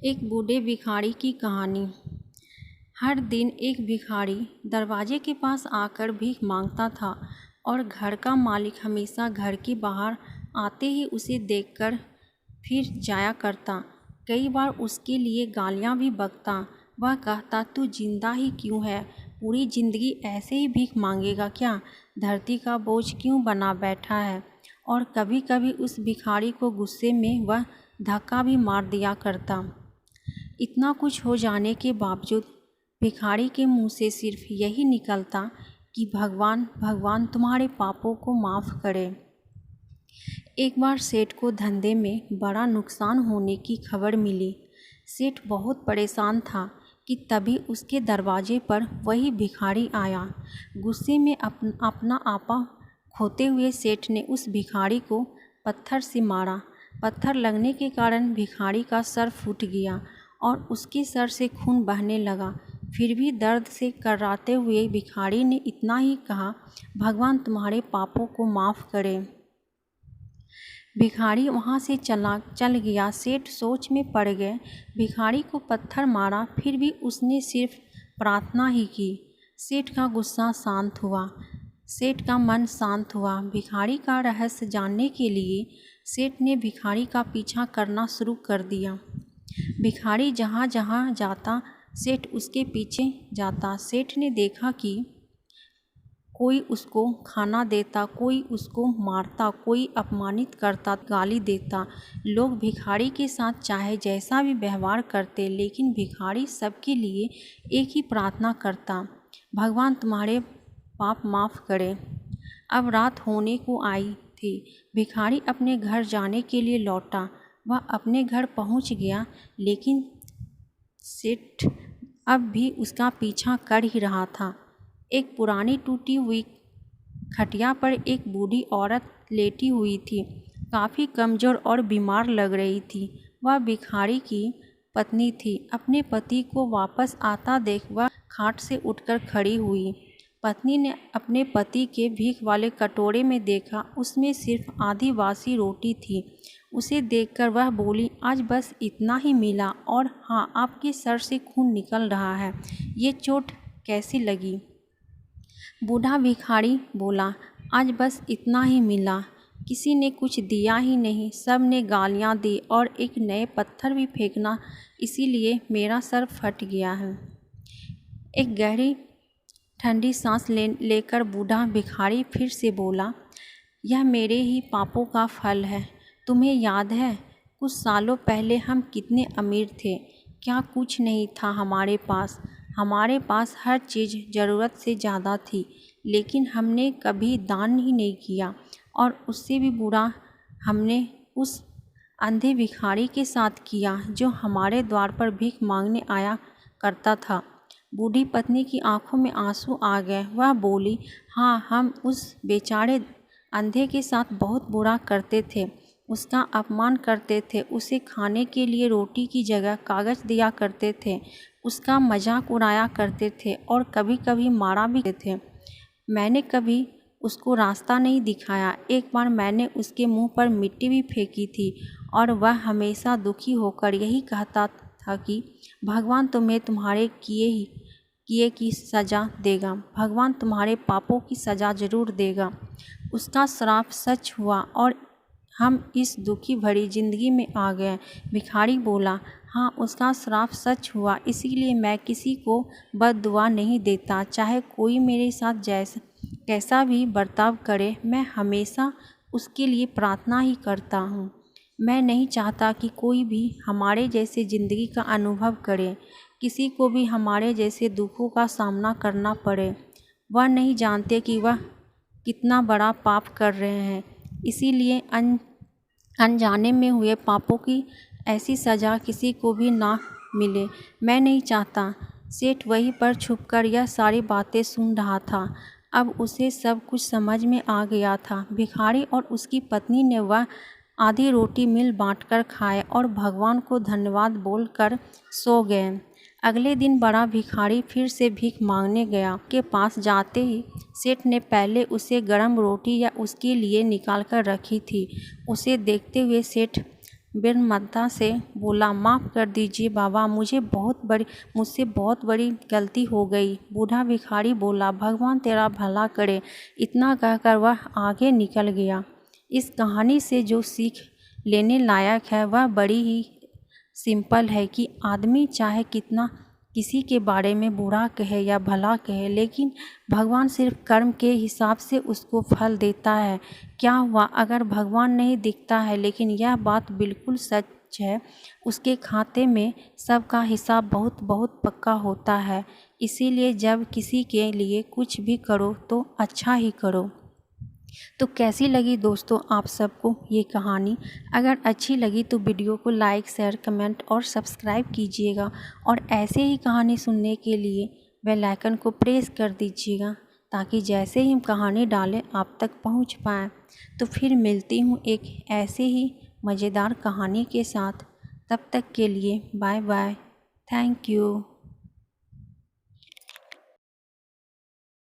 एक बूढ़े भिखारी की कहानी। हर दिन एक भिखारी दरवाजे के पास आकर भीख मांगता था और घर का मालिक हमेशा घर के बाहर आते ही उसे देखकर फिर जाया करता। कई बार उसके लिए गालियां भी बकता। वह कहता, तू जिंदा ही क्यों है? पूरी जिंदगी ऐसे ही भीख मांगेगा क्या? धरती का बोझ क्यों बना बैठा है? और कभी कभी उस भिखारी को गुस्से में वह धक्का भी मार दिया करता। इतना कुछ हो जाने के बावजूद भिखारी के मुंह से सिर्फ यही निकलता कि भगवान भगवान तुम्हारे पापों को माफ़ करे। एक बार सेठ को धंधे में बड़ा नुकसान होने की खबर मिली। सेठ बहुत परेशान था कि तभी उसके दरवाजे पर वही भिखारी आया। गुस्से में अपना आपा खोते हुए सेठ ने उस भिखारी को पत्थर से मारा। पत्थर लगने के कारण भिखारी का सर फूट गया और उसके सर से खून बहने लगा। फिर भी दर्द से कराहते हुए भिखारी ने इतना ही कहा, भगवान तुम्हारे पापों को माफ़ करे। भिखारी वहाँ से चल गया। सेठ सोच में पड़ गए। भिखारी को पत्थर मारा, फिर भी उसने सिर्फ प्रार्थना ही की। सेठ का गुस्सा शांत हुआ। सेठ का मन शांत हुआ। भिखारी का रहस्य जानने के लिए सेठ ने भिखारी का पीछा करना शुरू कर दिया। भिखारी जहाँ जहाँ जाता सेठ उसके पीछे जाता। सेठ ने देखा कि कोई उसको खाना देता, कोई उसको मारता, कोई अपमानित करता, गाली देता। लोग भिखारी के साथ चाहे जैसा भी व्यवहार करते, लेकिन भिखारी सबके लिए एक ही प्रार्थना करता, भगवान तुम्हारे पाप माफ़ करे। अब रात होने को आई थी। भिखारी अपने घर जाने के लिए लौटा। वह अपने घर पहुंच गया, लेकिन सेठ अब भी उसका पीछा कर ही रहा था। एक पुरानी टूटी हुई खटिया पर एक बूढ़ी औरत लेटी हुई थी। काफ़ी कमज़ोर और बीमार लग रही थी। वह भिखारी की पत्नी थी। अपने पति को वापस आता देख वह खाट से उठकर खड़ी हुई। पत्नी ने अपने पति के भीख वाले कटोरे में देखा, उसमें सिर्फ आधी बासी रोटी थी। उसे देखकर वह बोली, आज बस इतना ही मिला, और हाँ, आपके सर से खून निकल रहा है। ये चोट कैसी लगी? बूढ़ा भिखारी बोला, आज बस इतना ही मिला। किसी ने कुछ दिया ही नहीं, सब ने गालियाँ दी और एक नए पत्थर भी फेंकना, इसीलिए मेरा सर फट गया है। एक गहरी ठंडी सांस लेकर बूढ़ा भिखारी फिर से बोला, यह मेरे ही पापों का फल है। तुम्हें याद है, कुछ सालों पहले हम कितने अमीर थे? क्या कुछ नहीं था हमारे पास? हमारे पास हर चीज़ ज़रूरत से ज़्यादा थी, लेकिन हमने कभी दान ही नहीं किया। और उससे भी बुरा हमने उस अंधे भिखारी के साथ किया जो हमारे द्वार पर भीख मांगने आया करता था। बूढ़ी पत्नी की आंखों में आंसू आ गए। वह बोली, हाँ, हम उस बेचारे अंधे के साथ बहुत बुरा करते थे। उसका अपमान करते थे, उसे खाने के लिए रोटी की जगह कागज़ दिया करते थे, उसका मजाक उड़ाया करते थे और कभी कभी मारा भी करते थे। मैंने कभी उसको रास्ता नहीं दिखाया। एक बार मैंने उसके मुंह पर मिट्टी भी फेंकी थी और वह हमेशा दुखी होकर यही कहता था कि भगवान तुम्हें तुम्हारे किए की सज़ा देगा, भगवान तुम्हारे पापों की सज़ा ज़रूर देगा। उसका श्राप सच हुआ और हम इस दुखी भरी जिंदगी में आ गए। भिखारी बोला, हाँ, उसका श्राप सच हुआ, इसीलिए मैं किसी को बद्दुआ नहीं देता। चाहे कोई मेरे साथ कैसा भी बर्ताव करे, मैं हमेशा उसके लिए प्रार्थना ही करता हूँ। मैं नहीं चाहता कि कोई भी हमारे जैसे ज़िंदगी का अनुभव करे, किसी को भी हमारे जैसे दुखों का सामना करना पड़े। वह नहीं जानते कि वह कितना बड़ा पाप कर रहे हैं, इसीलिए अनजाने में हुए पापों की ऐसी सज़ा किसी को भी ना मिले। मैं नहीं चाहता। सेठ वहीं पर छुपकर यह सारी बातें सुन रहा था। अब उसे सब कुछ समझ में आ गया था। भिखारी और उसकी पत्नी ने वह आधी रोटी मिल बांटकर खाए और भगवान को धन्यवाद बोलकर सो गए। अगले दिन बड़ा भिखारी फिर से भीख मांगने गया। के पास जाते ही सेठ ने पहले उसे गरम रोटी या उसके लिए निकाल कर रखी थी। उसे देखते हुए सेठ विनम्रता से बोला, माफ़ कर दीजिए बाबा, मुझसे बहुत बड़ी गलती हो गई। बूढ़ा भिखारी बोला, भगवान तेरा भला करे। इतना कहकर वह आगे निकल गया। इस कहानी से जो सीख लेने लायक है वह बड़ी ही सिंपल है कि आदमी चाहे कितना किसी के बारे में बुरा कहे या भला कहे, लेकिन भगवान सिर्फ कर्म के हिसाब से उसको फल देता है। क्या हुआ अगर भगवान नहीं दिखता है, लेकिन यह बात बिल्कुल सच है, उसके खाते में सबका हिसाब बहुत बहुत पक्का होता है। इसीलिए जब किसी के लिए कुछ भी करो तो अच्छा ही करो। तो कैसी लगी दोस्तों आप सबको ये कहानी? अगर अच्छी लगी तो वीडियो को लाइक, शेयर, कमेंट और सब्सक्राइब कीजिएगा, और ऐसे ही कहानी सुनने के लिए बेल आइकन को प्रेस कर दीजिएगा, ताकि जैसे ही हम कहानी डालें आप तक पहुंच पाएँ। तो फिर मिलती हूँ एक ऐसे ही मज़ेदार कहानी के साथ। तब तक के लिए बाय बाय। Thank you.